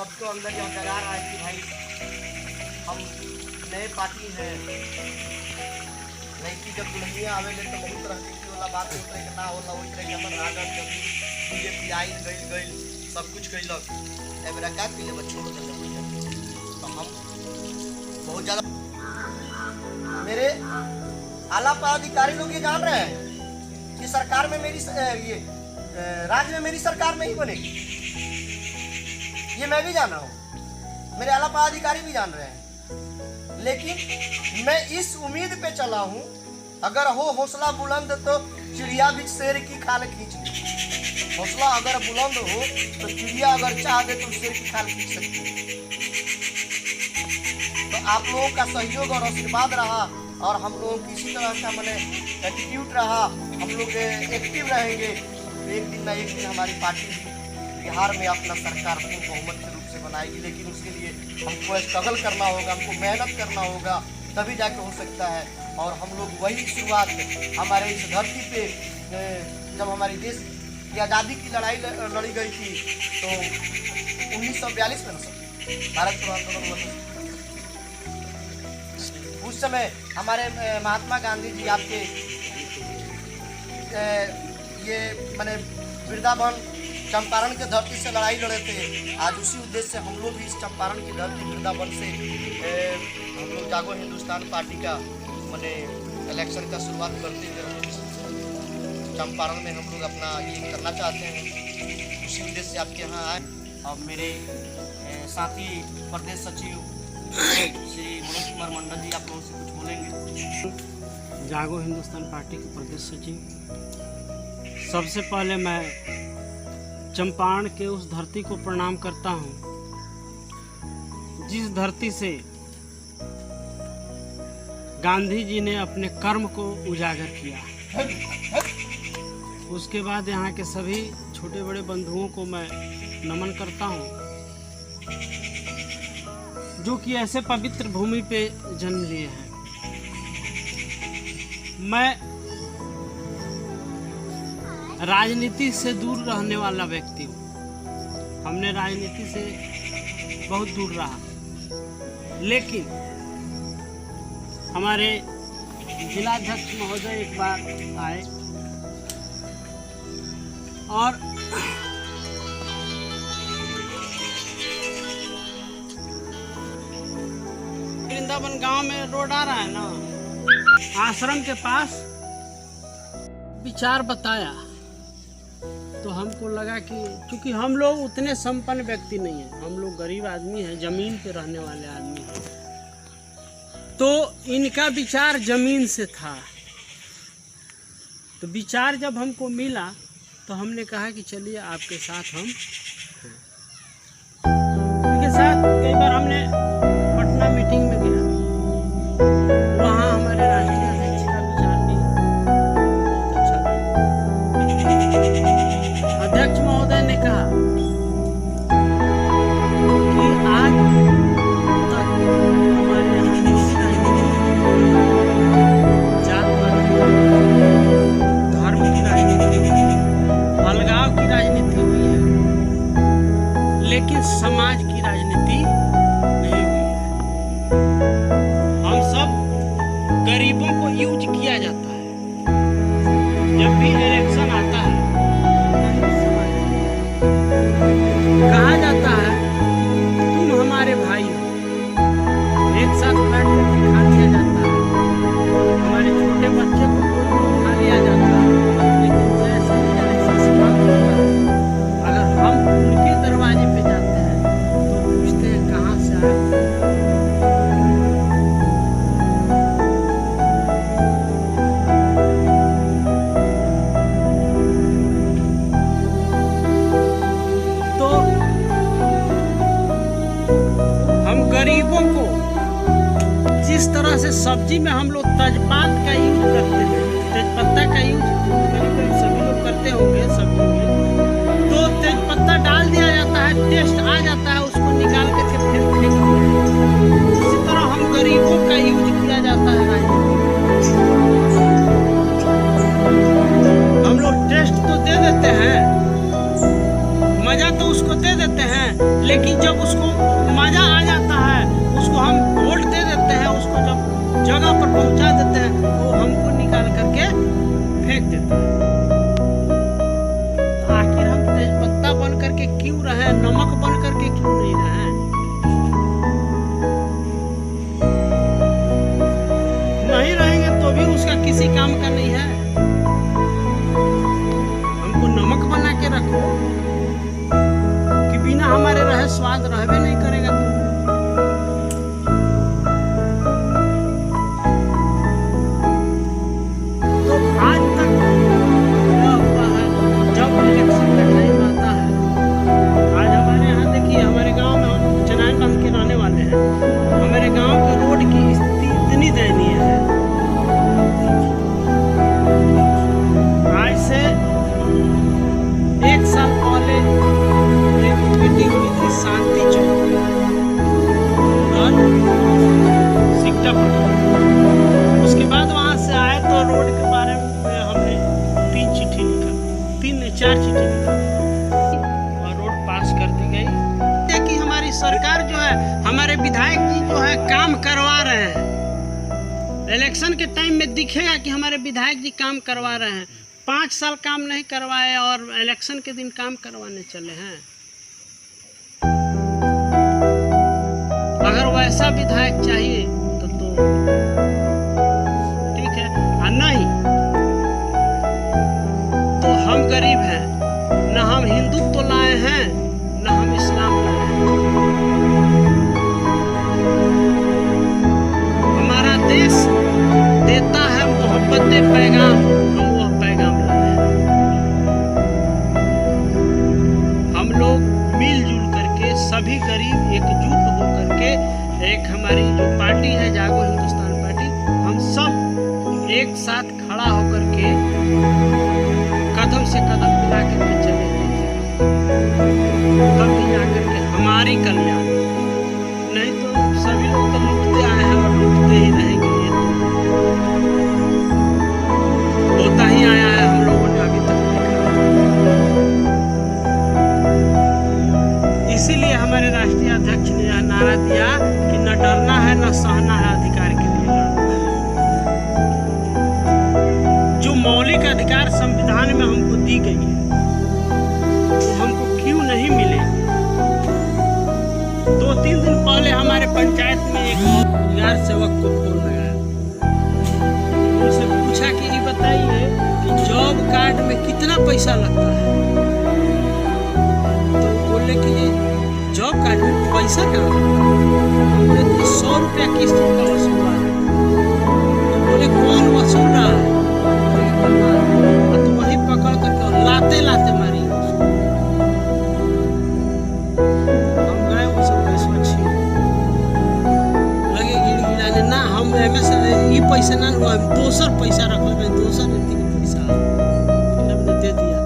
सबको अंदर यह डरा रहा है कि भाई हम नए पार्टी हैं, नहीं कि जब दुल्हनिया आवेले तो बहुत राजनीति वाला बात होता है कि ना होला वही तरह के हमर राजद जमीन बीजेपी आई गई सब कुछ कैलक एबरा का पीले बच्चों को चलते तो हम बहुत ज़्यादा मेरे आला पदाधिकारी लोग ये जान रहे हैं कि सरकार में मेरी ये राज्य में मेरी सरकार नहीं बनेगी, ये मैं भी जान रहा हूँ, मेरे आला पदाधिकारी भी जान रहे हैं। लेकिन मैं इस उम्मीद पे चला हूँ अगर हो हौसला बुलंद तो चिड़िया भी शेर की खाल खींच ले। हौसला अगर बुलंद हो तो चिड़िया अगर चाह दे तो शेर की खाल खींच सकती है। तो आप लोगों का सहयोग और आशीर्वाद रहा और हम लोगों की इसी तरह का मैंने एटीट्यूड रहा, हम लोग एक्टिव रहेंगे तो एक दिन ना एक दिन हमारी पार्टी बिहार में अपना सरकार पूर्ण बहुमत के रूप से बनाएगी। लेकिन उसके लिए हमको स्ट्रगल करना होगा, हमको मेहनत करना होगा, तभी जाके हो सकता है। और हम लोग वही शुरुआत हमारे इस धरती पे जब हमारी देश की आज़ादी की लड़ाई लड़ी गई थी तो 1942 में भारत छोड़ो आंदोलन हुआ था। उस समय हमारे महात्मा गांधी जी आपके ये मैंने वृंदावन चंपारण के धरती से लड़ाई लड़े थे। आज उसी उद्देश्य से हम लोग भी इस चंपारण की धरती वृंदावन से हम लोग जागो हिंदुस्तान पार्टी का मैंने इलेक्शन का शुरुआत करते हुए हम लोग चंपारण में हम लोग अपना ये करना चाहते हैं। उसी उद्देश्य से आपके यहाँ आए और मेरे साथी प्रदेश सचिव श्री मनोज कुमार मंडल जी आप लोगों से कुछ बोलेंगे। जागो हिंदुस्तान पार्टी के प्रदेश सचिव, सबसे पहले मैं चंपारण के उस धरती को प्रणाम करता हूँ जिस धरती से गांधी जी ने अपने कर्म को उजागर किया। उसके बाद यहाँ के सभी छोटे बड़े बंधुओं को मैं नमन करता हूँ जो कि ऐसे पवित्र भूमि पे जन्म लिए हैं। मैं राजनीति से दूर रहने वाला व्यक्ति हूँ, हमने राजनीति से बहुत दूर रहा, लेकिन हमारे जिलाध्यक्ष महोदय एक बार आए और वृंदावन गांव में रोड आ रहा है ना, आश्रम के पास विचार बताया तो हमको लगा कि क्योंकि हम लोग उतने संपन्न व्यक्ति नहीं हैं, हम लोग गरीब आदमी हैं, जमीन पे रहने वाले आदमी हैं, तो इनका विचार जमीन से था। तो विचार जब हमको मिला तो हमने कहा कि चलिए आपके साथ हम उनके साथ कई बार हमने पटना मीटिंग में गया, वहाँ हमारे राष्ट्रीय अध्यक्ष का विचार भी बहुत अच्छा लगा। अध्यक्ष महोदय ने कहा कि आज तक हमारे यहाँ जातपात की धर्म की राजनीति, अलगाव की राजनीति हुई है, लेकिन समाज की राजनीति नहीं हुई है। हम सब गरीबों को यूज किया जाता है, जब भी इलेक्शन आता है कहा जाता है तुम हमारे भाई हो, एक साथ बैठ कर खा लिया जाता है, हमारे छोटे बच्चे को खा लिया जाता है, लेकिन जैसे इलेक्शन समाप्त होता है अगर हम उनके दरवाजे पे जाते हैं तो पूछते हैं कहाँ से आए। गरीबों को जिस तरह से सब्जी में हम लोग तेजपात का यूज करते हैं, तेजपत्ता का यूज करीब सभी लोग करते होंगे सब्जी में, तो तेजपत्ता डाल दिया जाता है, टेस्ट आ जाता है, उसको निकाल के फिर फेंक दिया। इसी तरह हम गरीबों का यूज किया जाता है हम लोग टेस्ट तो दे देते हैं, मजा तो उसको दे देते हैं, लेकिन जब उसको मजा आ जाता है, उसको हम वोट दे देते हैं, उसको जब जगह पर पहुंचा देते हैं वो हमको निकाल करके फेंक देते हैं। तो आखिर हम तेजपत्ता बन करके क्यों रहे, नमक बन करके क्यों नहीं रहे? नहीं रहेंगे तो भी उसका किसी काम का नहीं है। हमको नमक बना के रखो कि बिना हमारे रहे स्वाद रहबे नहीं करेगा। तो आज तक क्या हुआ है, जब इलेक्शन का टाइम आता है, आज हमारे यहाँ देखिए, हमारे गांव में हम चनान बांध के रहने वाले हैं, हमारे गांव के रोड की स्थिति इतनी दयनीय है। आज से 1 साल पहले एक मीटिंग हुई थी शांति चौक और सिकटा पर। उसके बाद वहाँ से आए तो रोड के बारे में हमने 3 चिट्ठी लिखा, 4 चिट्ठी लिखा और रोड पास कर दी गई। कि हमारी सरकार जो है, हमारे विधायक जी जो है काम करवा रहे हैं। इलेक्शन के टाइम में दिखेगा कि हमारे विधायक जी काम करवा रहे हैं। 5 साल काम नहीं करवाए और इलेक्शन के दिन काम करवाने चले हैं। अगर वैसा विधायक चाहिए तो ठीक है, और नहीं तो हम गरीब हैं, न हम हिंदुत्व लाए हैं न हम इस्लाम लाए हैं। हमारा देश देता है मोहब्बत पैगाम, हम वह पैगाम लाए हैं। हम लोग मिलजुल करके सभी गरीब एकजुट होकर के, एक हमारी जो पार्टी है जागो हिंदुस्तान पार्टी, हम सब एक साथ खड़ा होकर के कदम से कदम मिला करके चलेंगे, तभी जाकर के हमारी कल्याण। नहीं तो सभी लोग तो लूटते आए हैं और लूटते ही रहेंगे। होता ही आया है, हम लोगों ने अभी तक देखा। इसीलिए हमारे राष्ट्रीय अध्यक्ष ने यह नारा दिया कि न डरना है न सहना है, अधिकार के लिए लड़ना है। जो मौलिक अधिकार संविधान में हमको दी गई है वो हमको क्यों नहीं मिले? 2-3 दिन पहले हमारे पंचायत में एक रोजगार सेवक को फोन लगाया, उनसे पूछा कि ये बताइए कि जॉब कार्ड में कितना पैसा लगता है? तो बोले कि जॉब कार्ड में पैसा क्या लगता है? बोले कि 100 रुपया किस्त का वसूला है। तो बोले कौन वसूल रहा है? तो वही पकड़ करके लाते लाते मारी। हम गए उस पैसा छीन लगे, गिड़गिड़ाने ना हम ये पैसा ना हुआ, दोसर पैसा रख ले, दोसर नीति के पैसा फिर हमने दे दिया।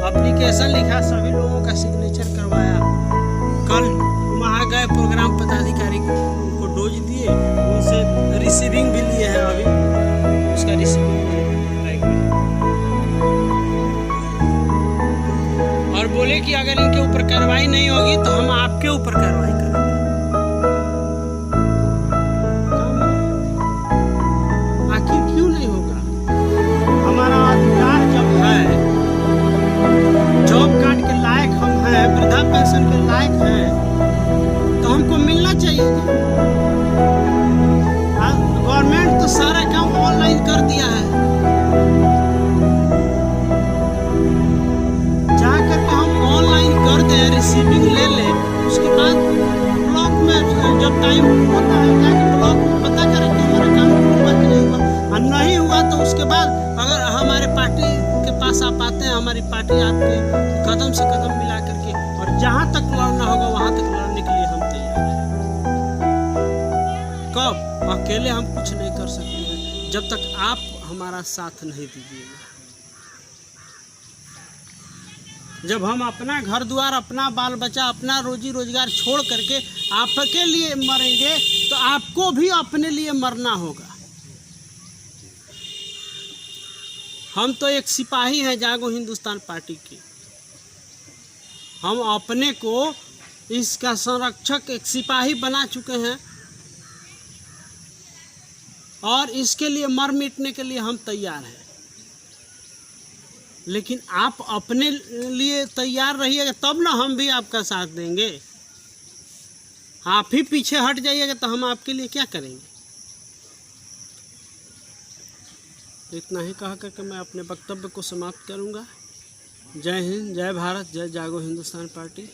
एप्लीकेशन लिखा, सभी लोगों का सिग्नेचर करवाया। कल वहाँ गए प्रोग्राम पदाधिकारी को, उनको डोज दिए, उनसे रिसीविंग भी लिए हैं, अभी उसका रिसीविंग और बोले कि अगर इनके ऊपर कार्रवाई नहीं होगी तो हम आपके ऊपर कार्रवाई करेंगे। आखिर क्यों नहीं होगा? हमारा अधिकार जब है, जॉब कार्ड के लायक हम हैं, वृद्धा पेंशन के लायक हैं, तो हमको मिलना चाहिए। गवर्नमेंट तो सारा काम ऑनलाइन कर दिया है। जाकर के हम ऑनलाइन कर दें, रिसीविंग ले लें, उसके बाद ब्लॉक में जब टाइम होता है जाकर ब्लॉक में पता करें कि हमारा काम हुआ कि नहीं हुआ, और नहीं हुआ तो उसके बाद अगर हमारे पार्टी के पास आप आते हैं, हमारी पार्टी आपके कदम से कदम मिला करके, और जहाँ तक लड़ना होगा वहाँ तक लड़ने के लिए हम तैयार हैं। कब? अकेले हम कुछ नहीं कर सकते हैं जब तक आप हमारा साथ नहीं दीजिएगा। जब हम अपना घर द्वार, अपना बाल बच्चा, अपना रोजी रोजगार छोड़ करके आपके लिए मरेंगे तो आपको भी अपने लिए मरना होगा। हम तो एक सिपाही हैं जागो हिंदुस्तान पार्टी के। हम अपने को इसका संरक्षक एक सिपाही बना चुके हैं और इसके लिए मर मिटने के लिए हम तैयार हैं। लेकिन आप अपने लिए तैयार रहिएगा तब ना हम भी आपका साथ देंगे। आप ही पीछे हट जाइएगा तो हम आपके लिए क्या करेंगे। इतना ही कह करके मैं अपने वक्तव्य को समाप्त करूंगा। जय हिंद, जय भारत, जय जागो हिंदुस्तान पार्टी।